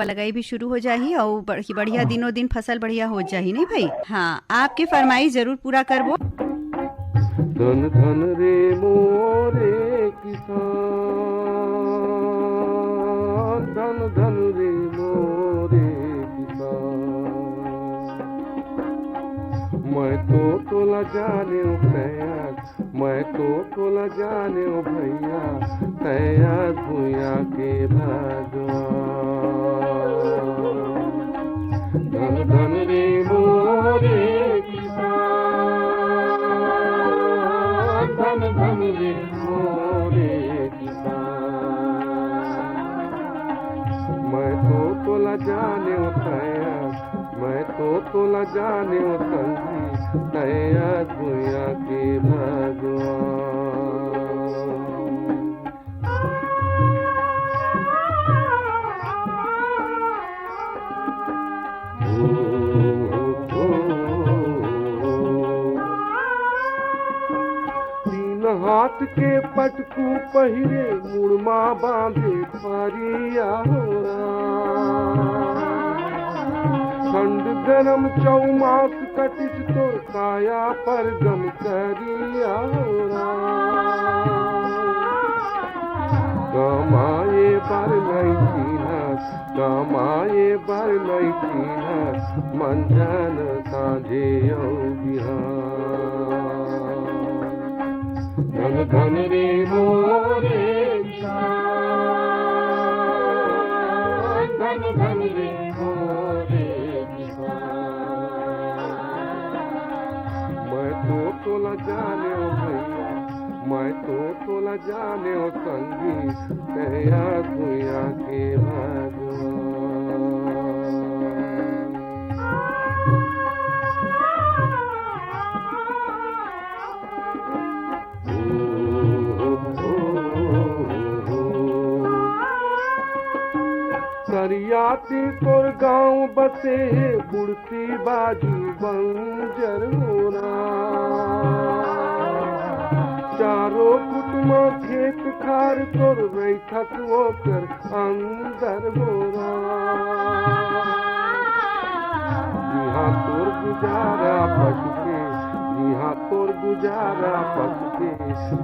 पलगई भी शुरू हो जाही और बढ़िया दिनों दिन फसल बढ़िया हो जाही नहीं भाई। हाँ, आपके फरमाइश जरूर पूरा करबो। धन धन रे मोरे किसान, धन धन रे मोरे किसान। मैं तो तोला जाने भैया, मैं तो तोला जाने भैया, तैया भूया के भगवान। धन धन रे मोरे किसान, धन धन रे मोरे किसान। मैं तो तोला जाने तैया, मैं तो तोला जाने संगी, तैया भूया के भगवान। हाथ के पटकू पहिरे, मुड़मा बांधे पारिया हो। ठंड गरम चौमास कटिस तो काया पर गम करिया हो। कमाए बर नहीं चीन्हस, कमाए बर नहीं चीन्हस, मंजन साझे बिहान। धन धन रे मोरे किसान, धन धन रे मोरे किसान। मैं तो तोला जाने भैया, मैं तो तोला जाने संगी, तैया भूया के भगवान। करियाती तोर गाँव बसे, बुढ़ती बाजू बंजर होना। चारों कुटुमा खेत खार तोर बैठक होकर अंदर होना। यहाँ तोर गुजारा पशु के, यहाँ तोर गुजारा पशु के,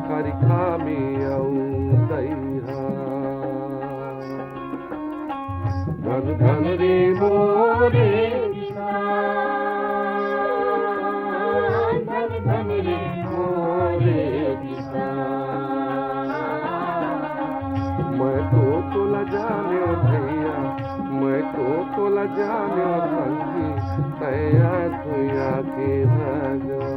खरिखा में आऊं दैहा। धन धन रे मोरे किसान, धन धन रे मोरे किसान। मैं तो तोला जाने भैया, मैं तो तोला जाने संगी, तैया भूया के भगवान।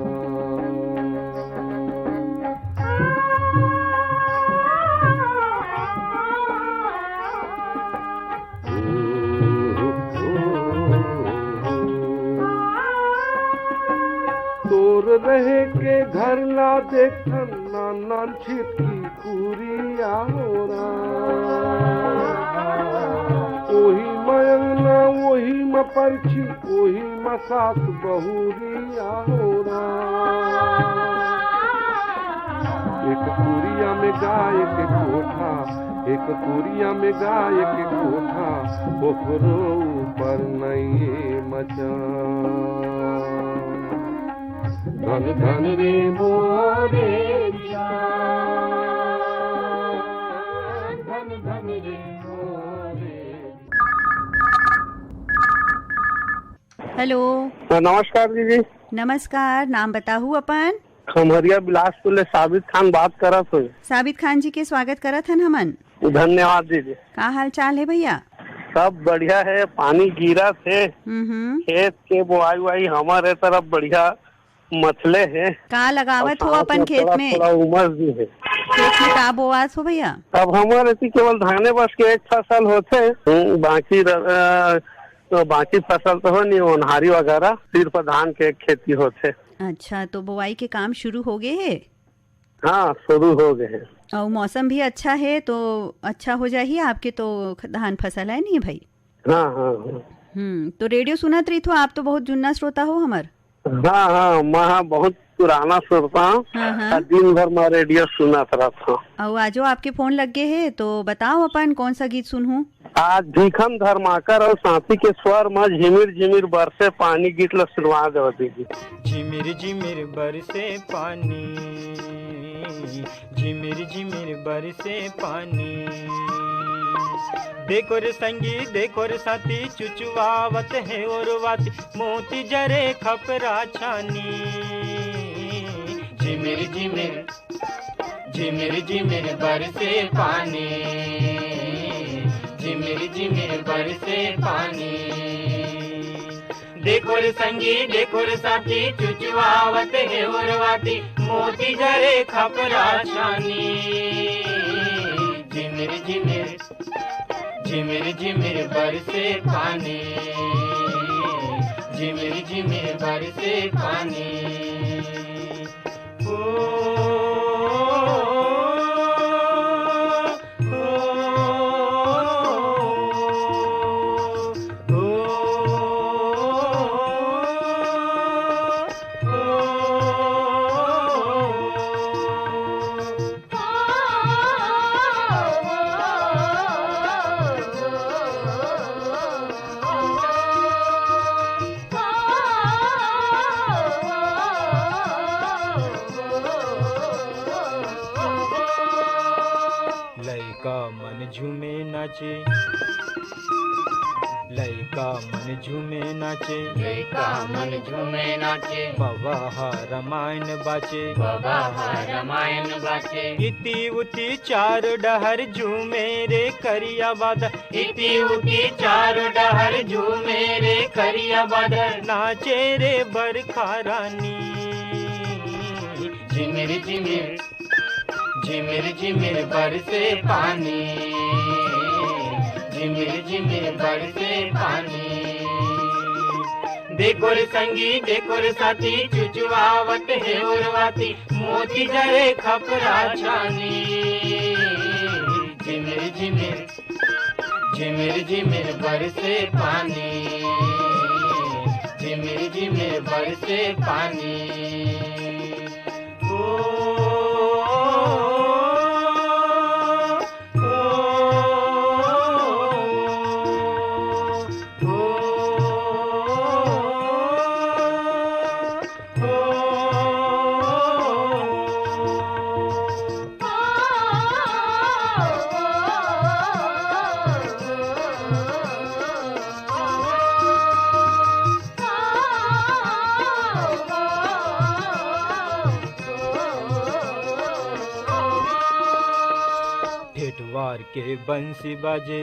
तोर रहे के घर ला देखन, नाना छिटकी पूरिया हो। ओही मयंगना ओही म परछी, ओही म सास बहुरिया हो। एक कुरिया में गाय के कोठा, एक कुरिया में गाय के कोठा, ओकरो ऊपर नहीं मचान। धन धन रे मोरे किसान, धन धन रे मोरे। हेलो, नमस्कार दीदी। नमस्कार, नाम बताहू अपन? खमरिया बिलासपुर ले साबित खान बात करत हो। साबित खान जी के स्वागत करत हन हमन। धन्यवाद दीदी। का हाल चाल है भैया? सब बढ़िया है, पानी गिरा थे, खेत के बोआई वाई हमारे तरफ बढ़िया मछले है। का लगावत हो अपन खेत में? थोड़ा उमस भी है। खेत में का बोआत हो भैया? अब हमारे केवल धाने बस के एक फसल होते, बाकी फसल तो हो नहीं, ओनहारी वगैरह सिर्फ धान के खेती होते। अच्छा, तो बुआई के काम शुरू हो गए है? हाँ, शुरू हो गए हैं। और मौसम भी अच्छा है तो अच्छा हो जाही आपके तो धान फसल है नहीं भाई? हाँ हाँ हाँ। तो रेडियो सुनत रही थो आप तो बहुत जुन्ना श्रोता हो हमार। हाँ हाँ, मैं बहुत पुराना सुनता हूँ। हाँ। दिन भर मैं रेडियो सुनत रहता हूँ। और आजो आपके फोन लग गए है तो बताओ अपन कौन सा गीत सुनूं। आज भीखम धर्माकर और साथी के स्वर में झिमिर झिमिर बरसे पानी गीत ला सुनवा दो दीदी। झिमिर झिमिर बरसे पानी, झिमिर झिमिर बरसे पानी, देखो रे संगी देखो रे साथी, चुचुवावत है और वाती, मोती जरे खपरा छानी। झिमिर झिमिर झिमिर झिमिर बरसे पानी, झिमिर झिमिर बरसे पानी, देखो रे संगी देखो रे साथी, चुचुवावत है और वाती, मोती जरे खपरा छानी। झिमिर झिमिर झिमिर झिमिर बरसे पानी, झिमिर झिमिर बरसे पानी। लइका मन झूमे नाचे, लइका मन झूमे नाचे, लइका मन झूमे नाचे, बाबा हा रामायण बाचे, बाबा हा रामायण बाचे। इति उति चार डहर झूमे रे करिया बादल, इति उति चार डहर झूमे रे करिया बादल, नाचे रे बरखा रानी। झिमिर झिमिर झिमिर झिमिर बरसे पानी, झिमिर झिमिर बरसे पानी, देखो रे संगी देखो रे साथी, चुचुवावत है और वाती, मोती जरे खपरा छानी। झिमिर झिमिर झिमिर झिमिर बरसे पानी, झिमिर झिमिर बरसे पानी। ठेठवार के बंसी बाजे,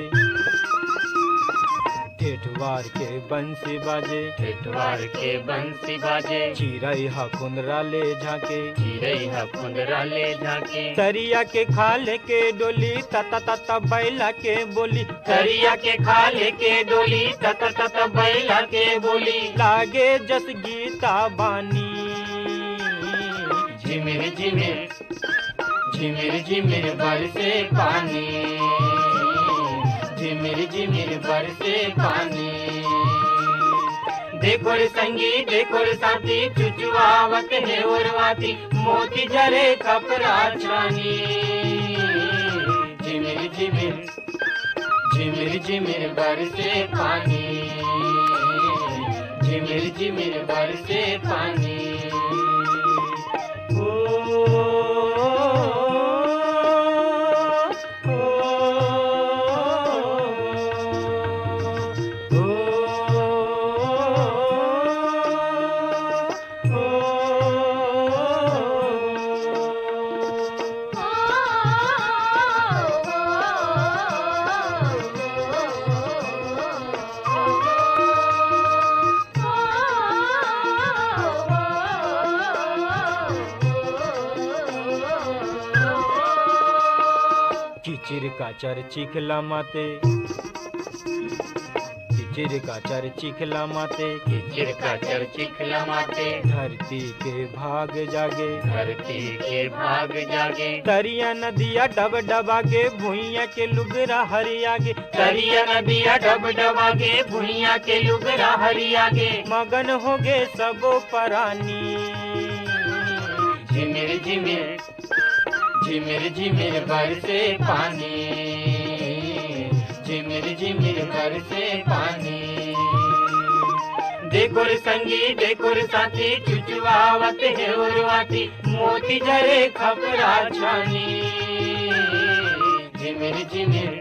ठेठवार के बंसी बाजे, ठेठवार के बंसी बाजे, चिरई हा कुंदरा ले झाके, चिरई हा कुंदरा ले झाके, तरिया के खाले के डोली, तता तता बैला के बोली, तरिया के खाले के डोली, तत तत बैला के बोली, लागे जस गीता बानी। झिमिर झिमिर झिमिर झिमिर बरसे पानी, झिमिर झिमिर बरसे पानी, देखो रे संगी देखो रे साथी, चुचुवावत है और वाती, मोती जरे खपरा छानी। झिमिर झिमिर झिमिर झिमिर बरसे पानी, झिमिर झिमिर बरसे पानी। किचिर का चर चिखला माते, किचिर का चर चिखला माते, किचिर का चर चिखला माते, धरती के भाग जागे, धरती के भाग जागे, तरिया नदिया डब डबागे, भुइया के लुगरा हरियागे, तरिया नदिया डब डबागे, भुइया के लुगरा हरियागे, मगन होगे सबो परानी। झिमिर झिमिर झिमिर झिमिर बरसे पानी, झिमिर झिमिर बरसे पानी। देखो रे संगी देखो रे साथी, चुचुआवत है उर्वाती, मोती झरे खपरा छानी। झिमिर झिमिर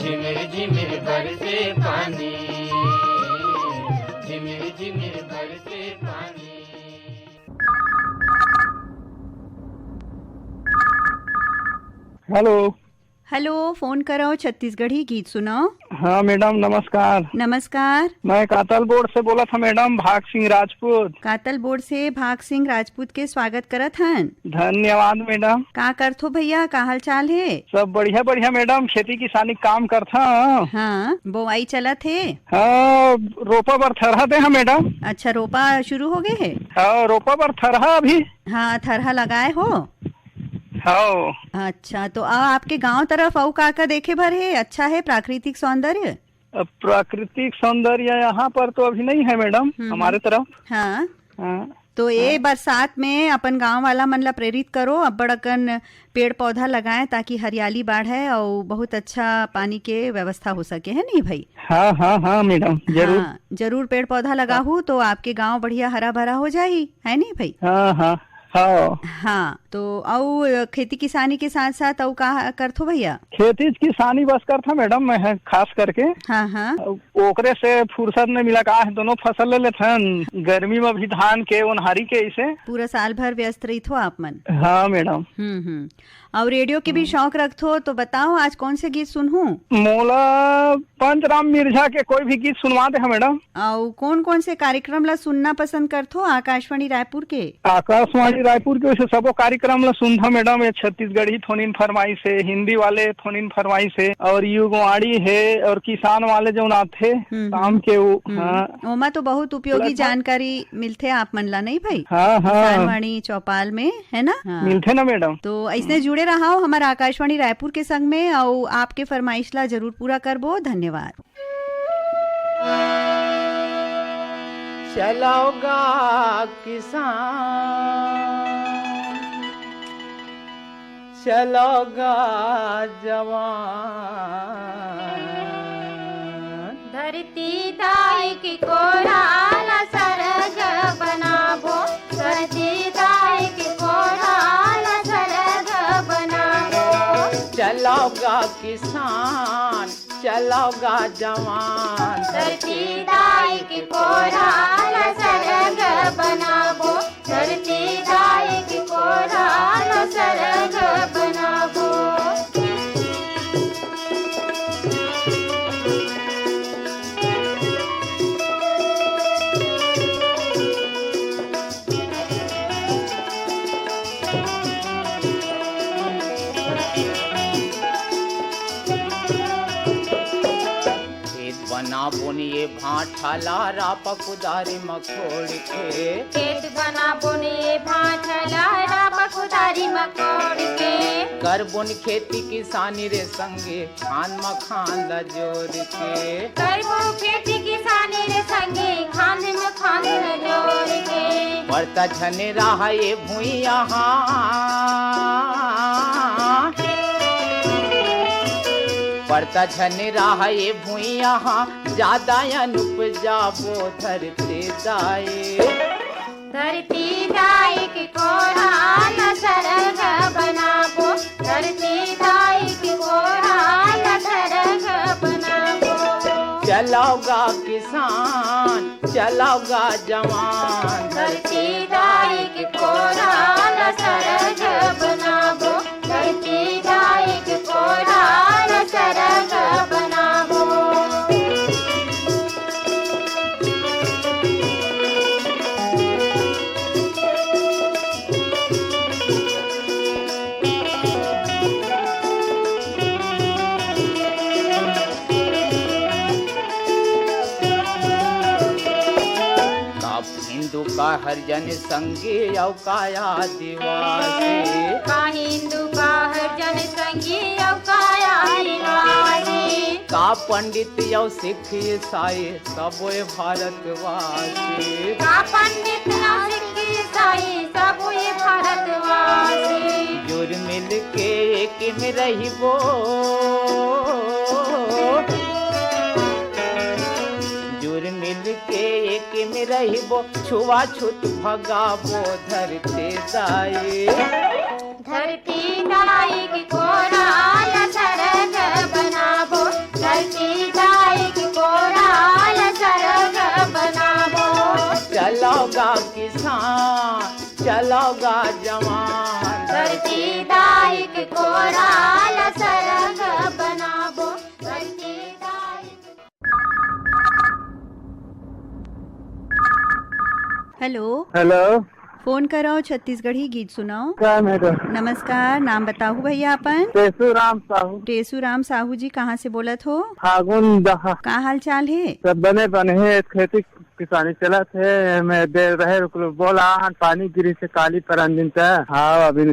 झिमिर झिमिर बरसे पानी, झिमिर झिमिर बरसे पानी। हेलो हेलो, फोन करो, छत्तीसगढ़ी गीत सुनाओ। हाँ मैडम नमस्कार। नमस्कार। मैं कातल बोर्ड से बोला था मैडम, भाग सिंह राजपूत। कातल बोर्ड से भाग सिंह राजपूत के स्वागत करत हन। धन्यवाद मैडम। का करथो भैया, का हाल चाल है? सब बढ़िया बढ़िया मैडम, खेती किसानी काम करथा। हाँ, बोआई चलत है। हाँ, रोपा बर थरहा दे है मैडम। अच्छा, रोपा शुरू हो गए है? हाँ, रोपा बर थरहा अभी। हाँ, थरहा लगाए हो? हाँ। अच्छा, तो आपके गांव तरफ औ का देखे भर है? अच्छा है प्राकृतिक सौंदर्य? प्राकृतिक सौंदर्य यहाँ पर तो अभी नहीं है मैडम, हमारे तरफ। हाँ, हाँ। तो ये बरसात में अपन गांव वाला मन ला प्रेरित करो, अब्बड़ अकन पेड़ पौधा लगाएं ताकि हरियाली बढ़े और बहुत अच्छा पानी के व्यवस्था हो सके, है नहीं भाई? हाँ हाँ हाँ मैडम, जरूर। हाँ, जरूर पेड़ पौधा लगाहू तो आपके गांव बढ़िया हरा भरा हो जाही, है नहीं भाई? हाँ हाँ हाँ। हाँ, तो औ खेती किसानी के साथ साथ औ का करथो भैया? खेती किसानी बस करता मैडम, मैं खास करके। हाँ हाँ। ओकरे से फुर्सत नहीं मिला, का दोनों फसल ले लेथन, गर्मी में भी धान के उनहारी के ऐसे पूरा साल भर व्यस्त रही थो आप मन। हाँ मैडम। और रेडियो के भी शौक रखथो, तो बताओ आज कौन से गीत सुनहूं? मोला पंचराम मिर्झा के कोई भी गीत सुनवा दे मैडम। और कौन कौन से कार्यक्रम ला सुनना पसंद करथो आकाशवाणी रायपुर के? आकाशवाणी रायपुर के वैसे सबो कार्यक्रम ला सुनता मैडम, ये छत्तीसगढ़ी थोनिन फरमाइश है, हिंदी वाले थोनिन फरमाइश है, और युगवाणी है, और किसान वाले जो आथे काम के वो। हाँ, ओमा तो बहुत उपयोगी जानकारी मिलते आप मन ला, नहीं भाई? हाँ हाँ, किसानवाणी चौपाल में, है ना? हाँ। मिलते ना मैडम। तो ऐसे जुड़े रहा हमारा आकाशवाणी रायपुर के संग में, और आपके फरमाइश ला जरूर पूरा करबो। धन्यवाद। चलोगा किसान, चलोगा जवान, धरती दाई की कोराल सरग बनाबो, धरती दाई की कोराल सरग बनाबो। चलोगा किसान चलोगा जवान, धरती दाई की कोराल सरग बनाबो, धरती दाई की कोराल सरग बनाबो। बना बुनिए भाठला रापा कुदारी मखोड़ के, खेत बना बुनिए भाठला रापा कुदारी मखोड़ के। कर बुन खेती किसानी रे संगे, खान मखान ला जोड़ के। करबो खेती किसानी रे संगे, खान मखान ला जोड़ के। बढ़ता झने रहा ये भुइया, बढ़ता झने रहा ये भुइया, ज्यादा अनुपजाबो धरती दाई। धरती दाई की कोराल सरग बनाबो, धरती दाई की कोराल सरग बनाबो। चलोगा किसान चलोगा जवान, धरती दाई की कोराल सरग बनाबो, धरती दाई की कोराल सरग बनाबो। का हरिजन संगी औ काया दिवासी का हिंदू का हरिजन संगी औ काया निवासी का पंडित औ सिख ईसाई सबोए भारतवासी का पंडित औ सिख ईसाई सबोए भारतवासी जुर मिल के एक में रहिबो जुर मिल के एक में रहिबो छुआछूत भगाबो धरती दाई धरती दाई की कोराल सरग बनाबो धरती दाई की कोराल सरग बनाबो चलोगा किसान चलोगा जवान धरती दाई की कोराल सरग बनाबो धरती दाई। हेलो हेलो फोन कराओ छत्तीसगढ़ी गीत सुनाओ। क्या मैडम? नमस्कार, नाम बताओ भैया अपन। टेसूराम साहू। टेसूराम साहू जी, कहाँ से बोलत हो? फागुन दहा। का हाल चाल है? सब बने है, खेती किसानी चला थे। मैं दे रहे बोला पानी गिरी से काली पर दिन तक। हाँ अभी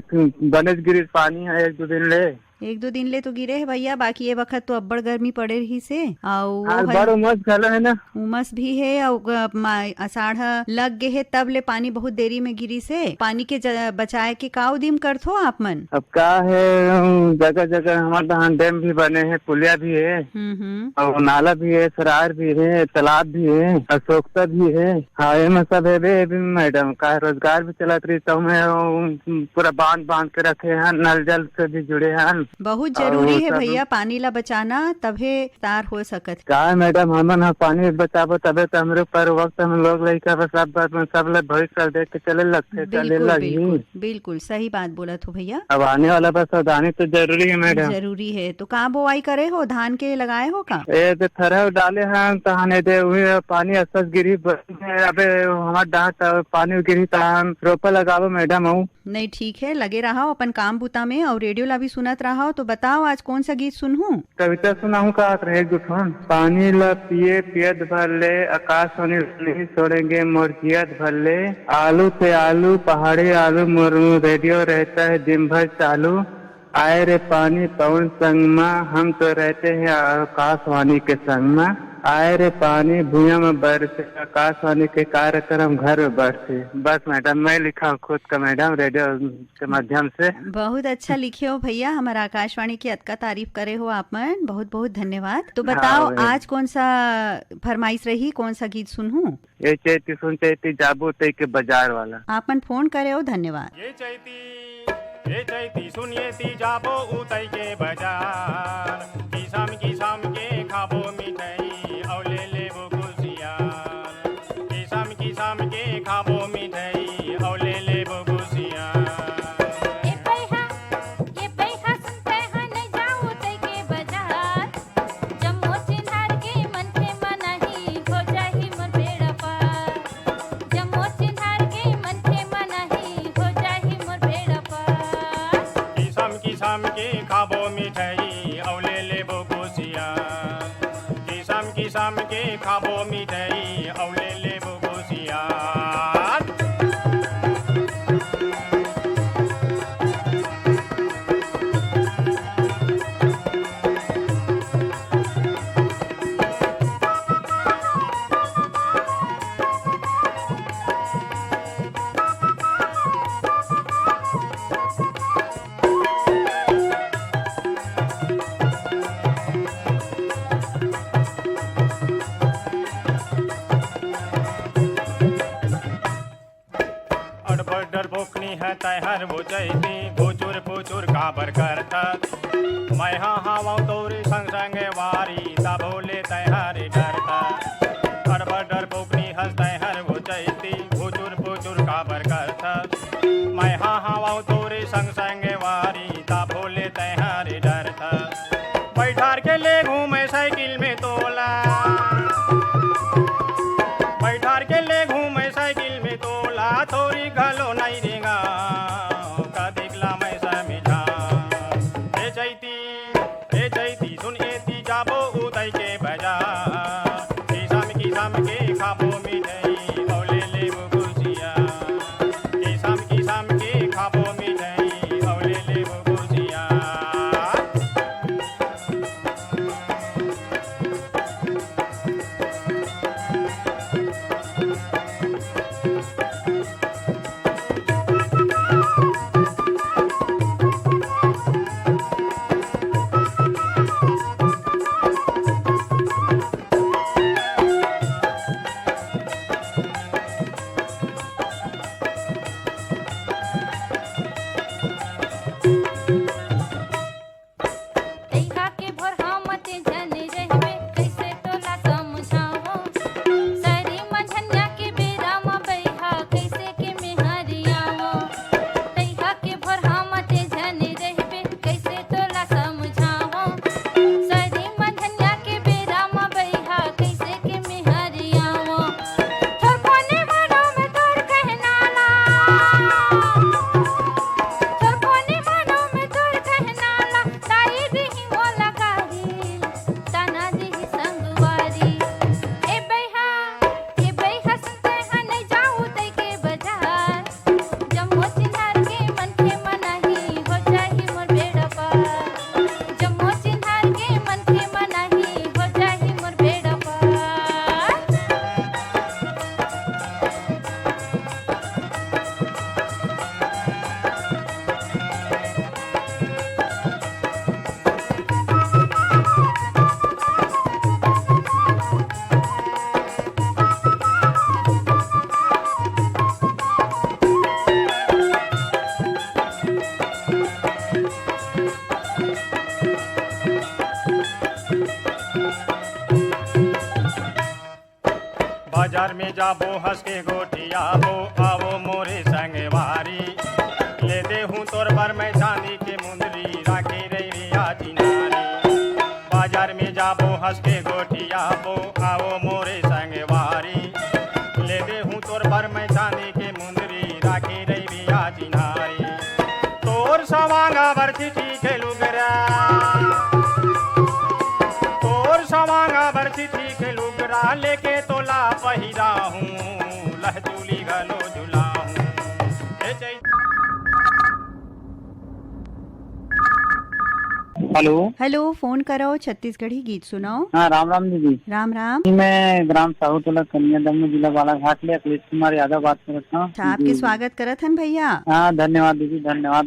बनेज गिरी पानी है 1-2 दिन ले। 1-2 दिन ले तो गिरे है भैया, बाकी ये वक्त तो अब्बड़ गर्मी पड़े रही से बड़ उमस घलो है ना। उमस भी है और आषाढ़ लग गए है तब ले पानी बहुत देरी में गिरी से। पानी के बचाए के का उदिम करथो आप मन? अब का है, जगह जगह हमारे यहाँ डैम भी बने हैं, पुलिया भी है और नाला भी है, सरार भी है, तालाब भी है, अशोकता भी है। हाँ ये सब है मैडम। का रोजगार भी चलत रही तो मैं पूरा बांध के रखे हैं, नल जल से भी जुड़े हैं। बहुत जरूरी है भैया, पानी ला बचाना तबे तार हो सकत। का मैडम हमन पानी बचाबो तबे तो हमरे पर वक्त हम लोग लड़का सब लोग भविष्य देख के चले लगते चले लगी। बिल्कुल सही बात बोला तो भैया। अब आने वाला बस सावधानी तो जरूरी है मैडम। जरूरी है तो कहाँ बोआई करे हो? धान के लगाए हो का? तो थरह डाले हैं तहाने दे हुए पानी असस गिरी। अबे हमारे डांट पानी गिरी तहान रोपा लगावो मैडम। हूँ नहीं ठीक है, लगे रहा अपन काम बुता में और रेडियो ला भी सुनत रहा। तो बताओ आज कौन सा गीत सुनूं? कविता सुनाऊं का रहे गुठन। पानी ला पिए पियत भर ले, आकाश वाणी नहीं छोड़ेंगे मोरजियत भर ले। आलू से आलू पहाड़ी आलू मोर रेडियो रहता है दिन भर चालू। आए रे पानी पवन संग में, हम तो रहते हैं आकाशवाणी के संग में। आए रे पानी भूया में बरसे, आकाशवाणी के कार्यक्रम घर में बरसे। बस मैडम मैं लिखा हूँ खुद का मैडम, रेडियो के माध्यम से। बहुत अच्छा लिखे हो भैया, हमारा आकाशवाणी की अतका तारीफ करे हो आप मन, बहुत बहुत धन्यवाद। तो बताओ आज कौन सा फरमाइश रही, कौन सा गीत सुनूं? ये चैती सुन चैती जाबो तई के बाजार वाला। आप मन फोन करे हो, धन्यवाद। ये चैती सुनिए ती जाबो उतई के बाजार। किसाम के खाबो मिठाई और ले लेबो खुशियार। किसाम के खाबो मिठाई और ले लेबो खुशियार। ये पैहा सुनते हैं नहीं जाओ तई के बाजार। जम्मो चिन्हार के मन के मनही हो जाही मोर बेड़ा पार। जम्मो चिन्हार के मन के मनही हो जाही मोर बेड़ा पार। किसाम के खाबो मिठाई और ले लेबो खुशियार। किसाम के खाबो मिठाई और ले लेबो खुशियार। तैहर वो जैती भोचुर पुचुर काबर करता। मैं हाँ तोरी संग संग वारी ता भोले तैहर डरता। अरबर डर पोकनी हंस तैहर वो जैती भोचुर पुचुर काबर करता। मैं हाँ तोरी संग संग वारी ता भोले तैहर डरता। बैठार के ले घूमे साइकिल में तोला। बैठार के ले घूमे साइकिल में तोला। थोड़ी घलो नहीं देगा का दिखला मैं समझा। बाजार में जाबो हंस के गोटियाबो आवो मोरे संगवारी ले दे हूँ तोर पर मैं चांदी के मुंदरी राखे रही रिया चिनारी बाजार में जाबो हंस के गोटियाबो आवो मोरे संगवारी ले दे हूँ तोर पर मैं चांदी के मुंदरी राखे रही रिया चिनारी तोर सवांगा बरती ठीक है लुगरा तोर सवांगा बरती ठीक है लुगरा लेके तोला पहिरा हूँ लहचूली गलो झुला हूँ हेलो हेलो, फोन करो, छत्तीसगढ़ी गीत सुनाओ। हाँ, राम राम दीदी। राम राम। मैं ग्राम साहूटोला कन्यादम जिला बालाघाट ले अखिलेश कुमार यादव बात कर रहा हूँ। अच्छा, आपके स्वागत करत हन भैया। हाँ, धन्यवाद दीदी, धन्यवाद।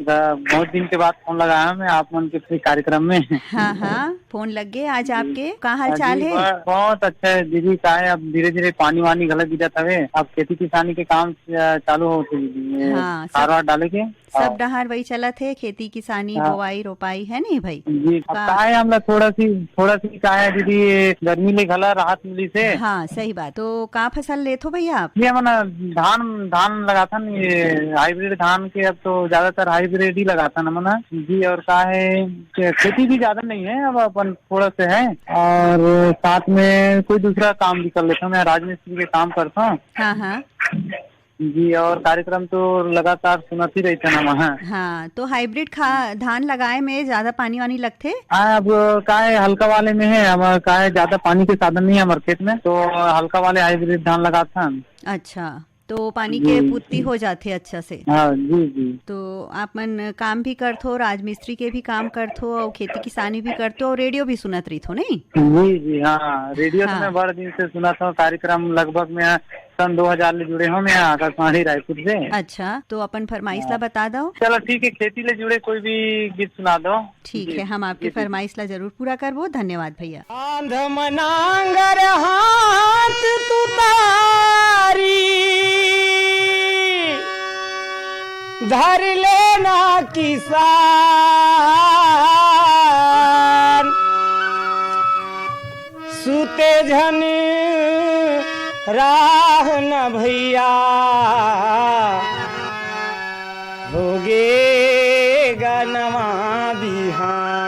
बहुत दिन के बाद फोन लगाया मैं आप मन के फ्री कार्यक्रम में। हाँ हाँ, फोन लग गए आज आपके। का हाल चाल है? बहुत अच्छा है दीदी। का है अब धीरे धीरे पानी वानी गलत गिरत हवे। अब खेती किसानी के काम चालू होते दीदी। हाँ, खाद डाले के सब डहार वही चलत है, खेती किसानी बुआई रोपाई है नहीं भाई जी। अब का है हम लोग थोड़ा सी का है दीदी गर्मी ले घला राहत मिली से। हाँ सही बात। तो का फसल लेथो भैया आप? ये मना धान लगाता न, ये हाइब्रिड धान के। अब तो ज्यादातर हाइब्रिड ही लगाता न मना जी। और का है खेती भी ज्यादा नहीं है, अब अपन थोड़ा से है। और साथ में कोई दूसरा काम भी कर लेता हूँ। मैं राजमिस्त्री के काम करता हूँ। हाँ हाँ जी। और कार्यक्रम तो लगातार सुनती रहते ना वहाँ। हाँ, तो हाइब्रिड धान लगाए में ज्यादा पानी वानी लगते? अब का है हल्का वाले में है। अब का है ज्यादा पानी के साधन नहीं है हमारे खेत में, तो हल्का वाले हाइब्रिड धान लगाता है। अच्छा, तो पानी के पूर्ति हो जाते अच्छा से। हाँ जी जी। तो आप मन काम भी करथो, राजमिस्त्री के भी काम करथो और खेती किसानी भी करथो और रेडियो भी सुनत रही थो नहीं? जी जी। हाँ, रेडियो हाँ। तो मैं बड़े दिन से सुना था। कार्यक्रम लगभग मैं सन 2000 ले जुड़े हूँ मैं आकाशवाणी रायपुर से। अच्छा, तो अपन फरमाइश ला बता दो। चलो ठीक है, खेती ले जुड़े कोई भी गीत सुना दो। ठीक है, हम आपकी फरमाइश ला जरूर पूरा करबो। धन्यवाद भैया। आंध मनांगर हाथ तुतारी धर लेना किसान सुते झन राह न भैया होगे गनवा बिहान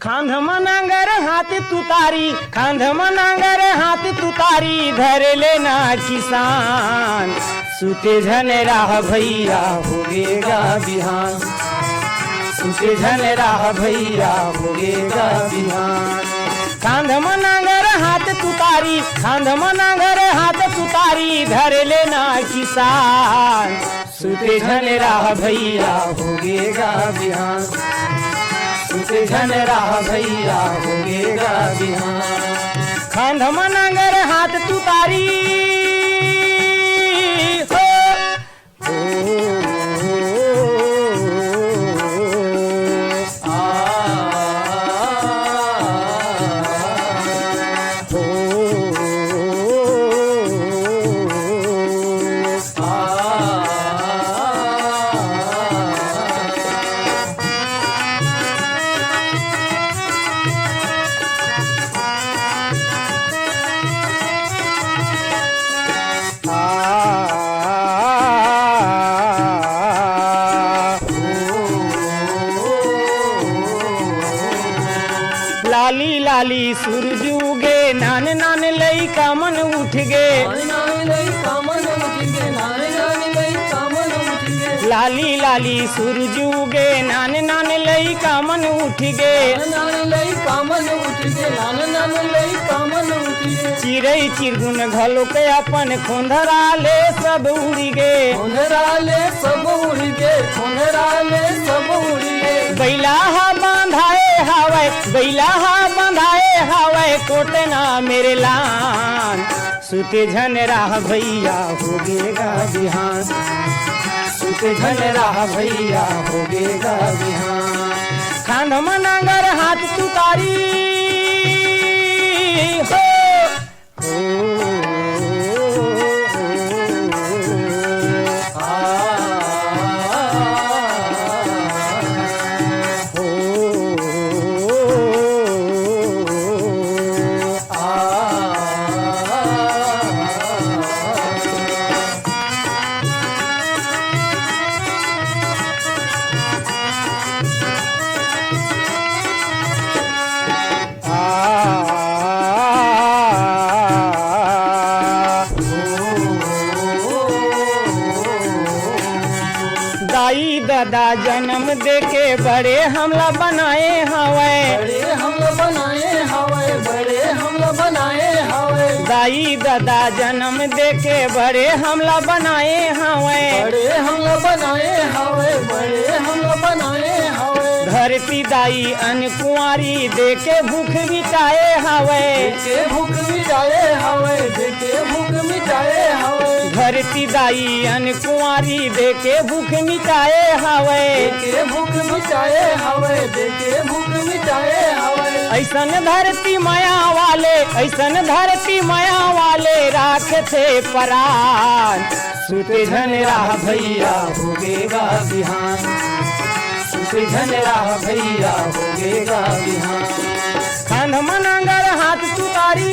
खांध मनांगर हाथ तुतारी खांध मनांगर हाथ तुतारी धर लेना किसान सुते झन राह भैया होगेगा बिहान सुते झन राह भैया होगेगा बिहान खांध मनांगर हाथ तुतारी खांध मनांगर हाथ तुतारी धर लेना किसान सुते झन राह भैया होगेगा बिहान सुते झन राह भैया होगेगा बिहान खांध मनांगर हाथ तुतारी लाली लाली सूरज उगे नान नान लई कामन उठ गे लाली लाली सूरज उगे नान नान लई कामन उठ गे चिरई चिरगुन घलो के अपन खोंधरा ले सब उड़ी गे बैला बांधाए हवाए बैला बांधाए हवाए कोटना मेरे लान सुते झन राह भैया होगेगा बिहान सुते झन राह भैया होगेगा बिहान खांध मनांगर हाथ तुतारी हो दादा जन्म देके बड़े हमला बनाए हवे, बड़े हमला बनाए हवे, बड़े हमला बनाए हवे। दाई दादा जन्म देके बड़े हमला बनाए हवे, बड़े हमला बनाए हवे, बड़े हमला बनाए हवे। धरती दाई अनकुआरी देके भूख मिटाए हवे, देके भूख मिटाए हवे, देके भूख मिटाए हवे। धरती दाई अनकुआरी देके भूख मिटाए हवे, देके भूख मिटाए हवे, देके भूख मिटाए हवे। ऐसन धरती माया वाले, ऐसन धरती माया वाले राखते परान। सुते झन राह भैया होगेगा बिहान, सुते झन राह भैया होगेगा बिहान। खान मनांगर हाथ तुतारी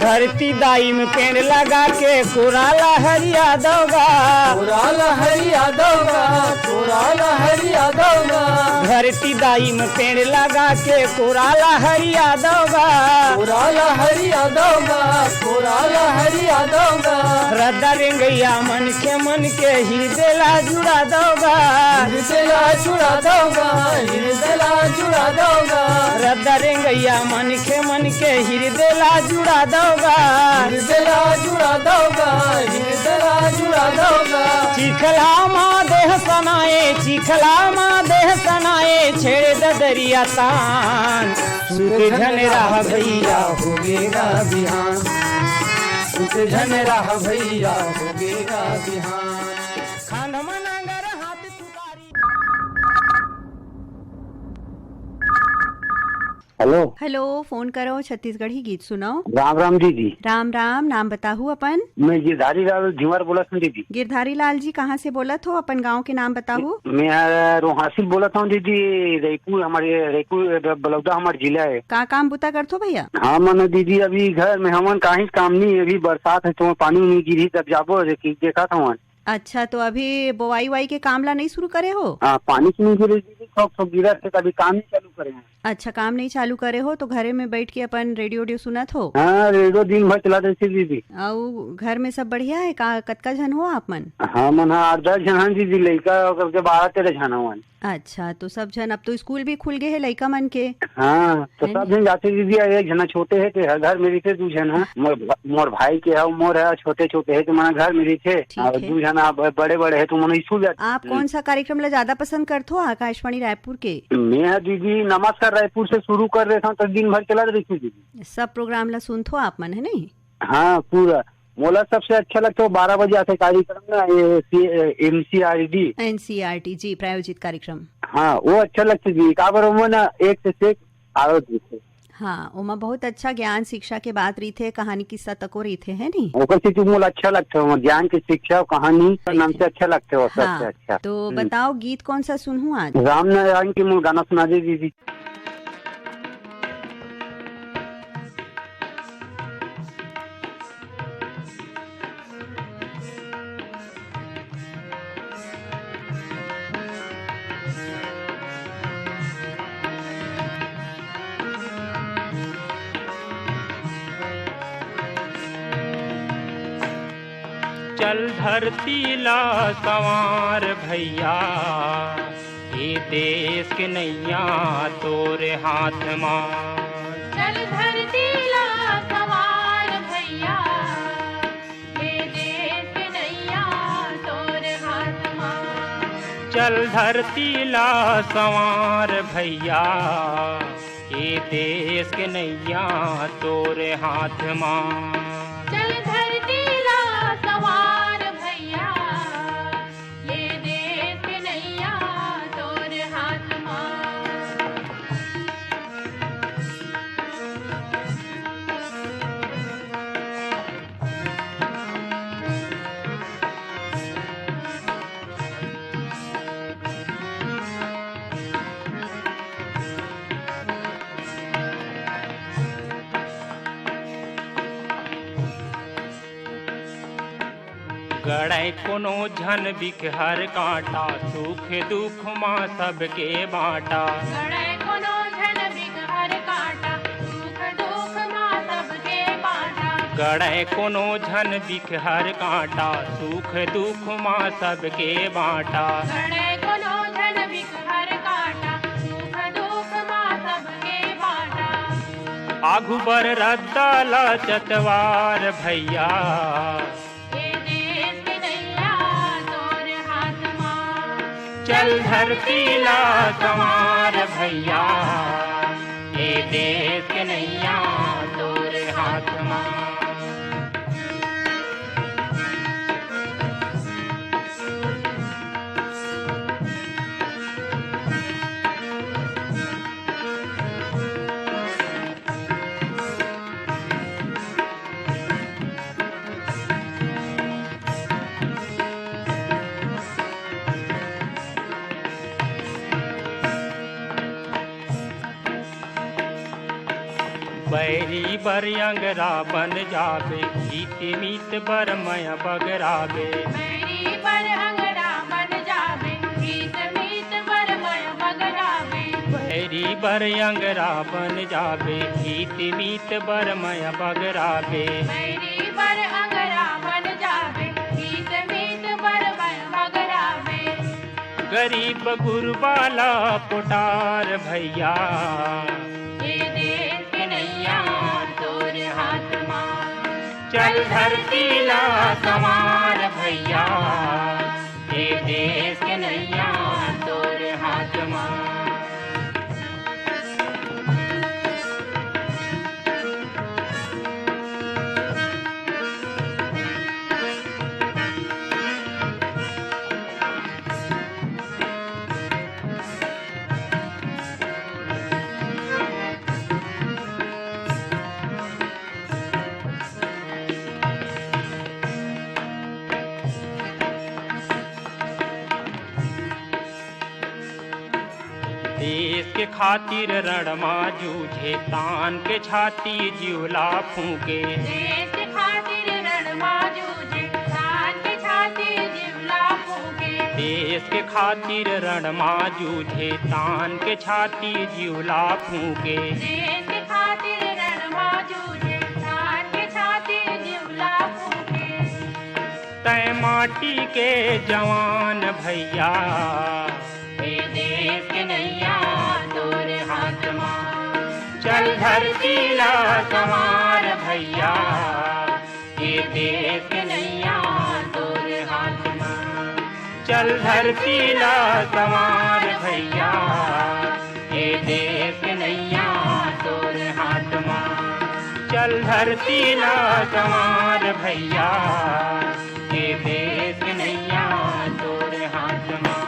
धरती दाई में पेड़ लगा के कुराला हरिया दोगा, कुराला हरिया दोगा, कुराला हरिया दोगा। धरती दाई में पेड़ लगा के कुराला हरिया दोगा, कुराला हरिया दोगा, कुराला हरिया दोगा। रद्दा रेंगैया मन के हृदय ला जुड़ा दोगा, हृदय ला जुड़ा दोगा, हृदय ला जुड़ा दोगा। रद्दा रेंगैया मन के हृदय ला जुड़ा दोगा, हृदय ला जुड़ा दोगा, हृदय ला जुड़ा दोगा। चिखला माँ देह सनाए, चिखला माँ देह सनाए, छेड़ दरिया तान। सुते झन राह भैया होगेगा बिहान, सुते झन राह भैया होगेगा बिहान। खान मनांगर हाथ तुतारी। हेलो हेलो, फोन करो छत्तीसगढ़ी गीत सुनाओ। राम राम दीदी। राम राम, नाम बताहू अपन। मैं गिरधारी लाल झिंवर बोला हूँ दीदी। गिरधारी लाल जी कहाँ से बोलत हो? अपन गांव के नाम बताहू। मैं रोहासिल बोला हूँ दीदी। रायपुर हमारे रायपुर बलौदा हमारा जिला है। का काम बुता करथो भैया? हाँ मनो दीदी, अभी घर में हमन कहीं काम नहीं, अभी बरसात है तो पानी नहीं गिरी तब जाबो देखा था। अच्छा, तो अभी बोवाई वाई के काम ला नहीं शुरू करे हो? हाँ, पानी की नहीं गिरी दीदी, सब गिरा से कभी काम नहीं चालू करे हैं। अच्छा, काम नहीं चालू करे हो तो घरे में बैठ के अपन रेडियो सुनत हो? हाँ, रेडियो दिन भर चला देती दीदी। और घर में सब बढ़िया है का? कतका जन हो आप मन? हाँ मन 8-10 जन दीदी, लड़का करके 12-13 जन हुआ। अच्छा, तो सब जन अब तो स्कूल भी खुल गए है लड़का मन के। हाँ, तो सब जन जाते दीदी। एक जना छोटे है तो घर में रहते, 2 जन है मोर भाई के है, मोर है छोटे छोटे है तो मन घर में रहते, और 2 जना बड़े बड़े है तो मन स्कूल जाते। आप कौन सा कार्यक्रम ला ज्यादा पसंद करते हो आकाशवाणी रायपुर के? मैं दीदी नमस्कार रायपुर से शुरू कर रहे था तो दिन भर चला रही थी दीदी। सब प्रोग्राम ला सुनते हो आप मन, है नहीं? हाँ पूरा। मोला सबसे अच्छा लगता है 12 बजे आते कार्यक्रम ना, NCERT जी प्रायोजित कार्यक्रम। हाँ, वो अच्छा लगता है जी। काबर वो ना एक से एक आरोप थे। हाँ, उमा बहुत अच्छा ज्ञान शिक्षा के बात रही थे, कहानी किस्सा तको रही थे, है नहीं? ओकर से मोला अच्छा लगता है, ज्ञान की शिक्षा और कहानी नाम से अच्छा लगता है सबसे। हाँ, अच्छा तो बताओ गीत कौन सा सुनूं आज? राम नारायण की मूल गाना सुना दे दीदी। चल धरती ला संवार भैया, ये देश के नैया तोरे हाथ मार। चल धरती ला संवार भैया, ये देश के नैया तोरे हाथ मार। चल धरती ला संवार भैया, ये देश के नैया तोरे हाथ मार। चल धरती ला संवार भैया, ये देश के नैया तोरे हाथ मार। गड़े कोनो झन बिख हर कांटा सुख दुख माँ सबके बाँटा गड़े कोनो झन बिख हर कांटा सुख दुख माँ सबके बाँटा गड़े कोनो झन बिख हर कांटा सुख दुख माँ सबके बाँटा गड़े कोनो झन बिख हर कांटा सुख दुख माँ सबके बाँटा आगू बर रद्दा ला चतवार भैया ये देश की नैया तोर हाथ माँ चल धरती ला संवार भैया ये देश के नैया तोर हाथ माँ बैरी बर अंगरा बन जाबे गीत मीत बर मय बगराबे मेरी पर अंगरा बन जाबे गीत मीत पर मय बगराबे बैरी बर अंगरा बन जाबे गीत मीत बर मय बगराबे मेरी पर अंगरा बन जाबे गीत मीत पर मय बगराबे गरीब गुरबाला पुटार भैया ये देश के नैया तोर हाथ माँ चल धरती ला संवार भैया ये देश के नैया तोर हाथ माँ देश के खातिर रणमा जूझे तान के छाती जिवला फूके देश के खातिर रणमा जूझे तान के छाती जिवला फूके देश के खातिर रणमा जूझे तान के छाती जिवला फूके देश के खातिर रणमा जूझे तान के छाती जिवला फूके तय माटी के जवान भैया ये देश के नैया तोर हाथ माँ चल धरती ला संवार भैया ये देश के नैया तोर हाथ माँ चल धरती ला संवार भैया ये देश के नैया तोर हाथ माँ चल धरती ला संवार भैया ये देश के नैया तोर हाथ माँ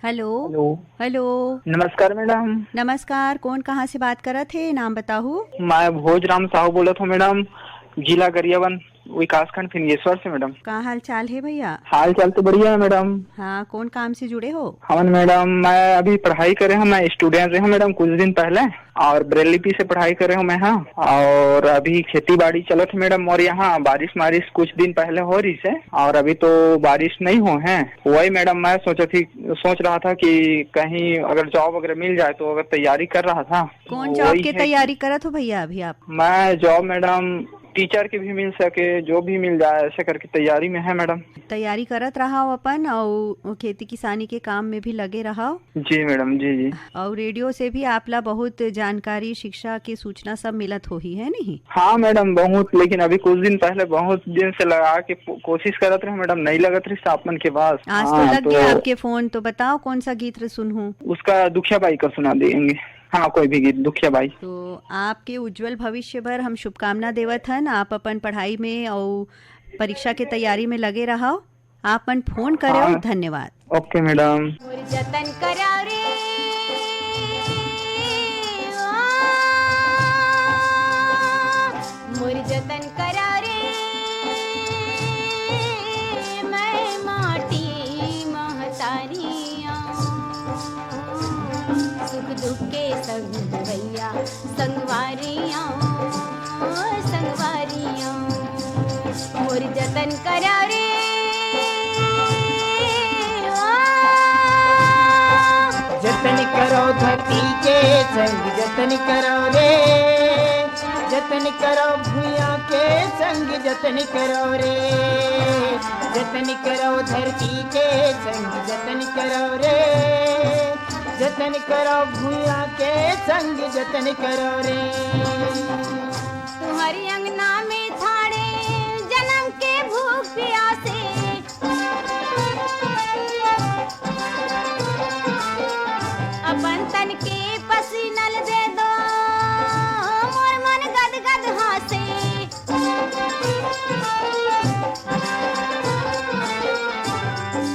हेलो हेलो हेलो नमस्कार मैडम। नमस्कार, कौन कहाँ से बात करत है, नाम बताहू। मैं भोजराम साहू बोलत हूँ मैडम, जिला गरियाबंद विकास खंड फिंगेश्वर से मैडम। कहाँ हाल चाल है भैया? हाल चाल तो बढ़िया है मैडम। हाँ, कौन काम से जुड़े हो? हाँ मैडम, मैं अभी पढ़ाई करे हूँ, मैं स्टूडेंट रही हूँ मैडम कुछ दिन पहले, और बरेली से पढ़ाई करे हूँ मैं। हाँ, और अभी खेती बाड़ी चलत है मैडम, और यहाँ बारिश कुछ दिन पहले हो रही है, और अभी तो बारिश नहीं हो है। वही मैडम मैं सोच रहा था कि कहीं अगर जॉब वगैरह मिल जाए तो अगर तैयारी कर रहा था। कौन जॉब की तैयारी करत हो भैया अभी आप? मैं जॉब मैडम टीचर की भी मिल सके, जो भी मिल जाए ऐसे करके तैयारी में है मैडम। तैयारी करत रहा अपन, और खेती किसानी के काम में भी लगे रहा। जी मैडम, जी जी। और रेडियो से भी आपला बहुत जानकारी, शिक्षा की सूचना सब मिलत हो ही है नहीं? हाँ मैडम बहुत, लेकिन अभी कुछ दिन पहले बहुत दिन से लगा के कोशिश करत रहे मैडम, नहीं लगत रही सापन के पास। आज तो लग गया आपके फोन, तो बताओ कौन सा गीत सुनूं? उसका दुखिया बाई का सुना देंगे। हाँ, कोई भी गीत दुखिया बाई। तो आपके उज्जवल भविष्य भर हम शुभकामना देवत हन। आप अपन पढ़ाई में और परीक्षा के तैयारी में लगे रहो। आप अपन फोन करे। हाँ। धन्यवाद। Okay madam. जतन कराओ रे मोर जतन कराओ रे, मैं माटी महतारियाँ सुख दुख के संग भैया संगवार धरती के संग जतन करो रे, जतन करो भूया के संग जतन करो रे, जतन करो धरती के संग जतन करो रे, जतन करो भूया के संग जतन करो रे। तुम्हारी अंगना में थाड़े जन्म के भूख प्यासे, अपन तन के पसीनल दे दो मोर मन गद गद हासे।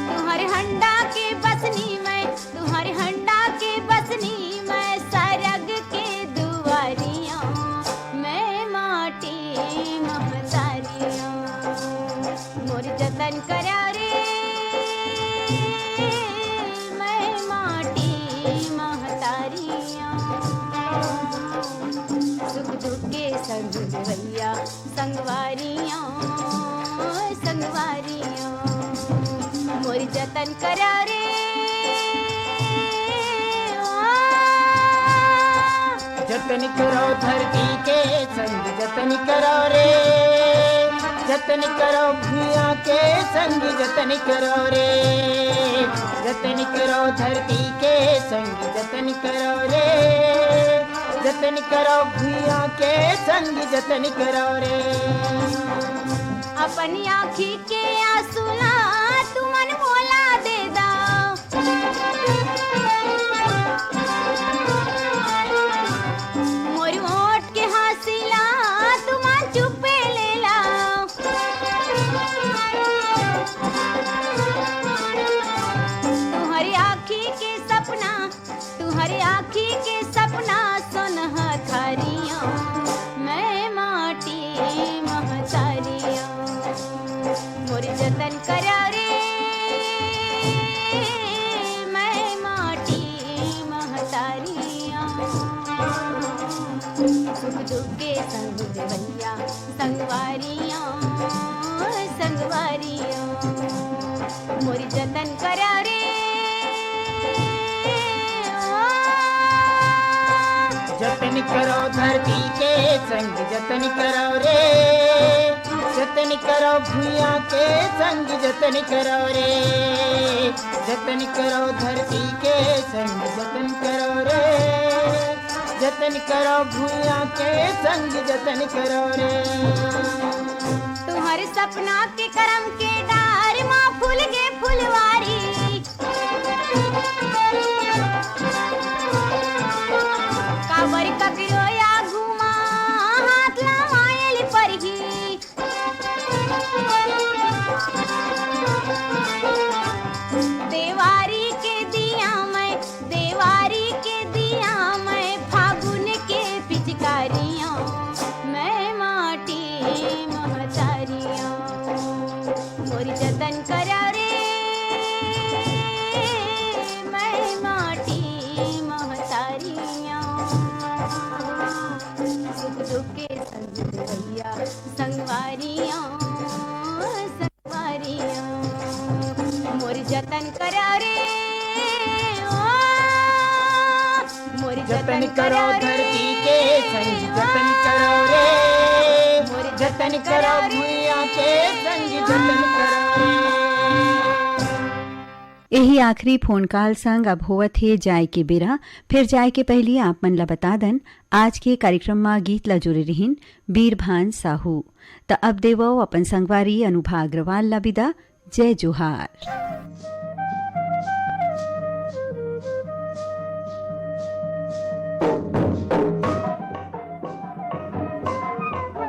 तुम्हारे हंडा के बसनी में, तुम्हारे हंडा के बसनी में सरग के दुआरियां, मैं माटी महतारियां मोर जतन करा रे, मैं माटी महतारियां सुख दुख के संग भैया संगवारियां, संगवारियां मोर जतन करा रे। जतन करो धरती के संग जतन करो रे, जतन करो भूया के संग जतन करो रे, जतन करो धरती के संग जतन करो रे, जतन करो भूया के संग जतन करो रे। अपनी आँखी के आंसुला तुमन मोला दे दा, मोर होठ के हासिला तुमन चुपे ले ला। तुम्हारी आँखी के सपना, तुम्हारी आँखी के सपना सोनहा थारियां, मैं माटी महतारियां मोर जतन करा रे, मैं माटी महतारियां सुख दुख के संग भैया संगवारियां, संगवारियां मोर जतन करा रे। जतन करो धरती के संग जतन करो रे, जतन करो भूया के संग जतन करो रे, जतन करो धरती के संग जतन करो रे, जतन करो भूया के संग जतन करो रे। तुम्हारे सपना के करम के डार माँ फूल गे फुलवारी, काबर ककरो या घुमा हाथ लमायल परही, देवारी के दिया मैं, देवारी के दिया मैं फागुन के पिचकारियां, मैं माटी महतारियां मोर जतन करा रे, मैं माटी महतारियां सुख दुख के संग भैया संगवारियां, संगवारियां मोर जतन करा रे, मोर जतन करो धरती के संग जतन करो रे, मोर जतन करो भूया के संग जतन करो रे। यही आखिरी फोन कॉल संग अब होवत है जाय के बेरा। फिर जाय के पहली आप मन ला बता दन आज के कार्यक्रम में गीत ला जुड़े रहीन बीरभान साहू। त अब देवो अपन संगवारी अनुभा अग्रवाल ला विदा। जय जोहार।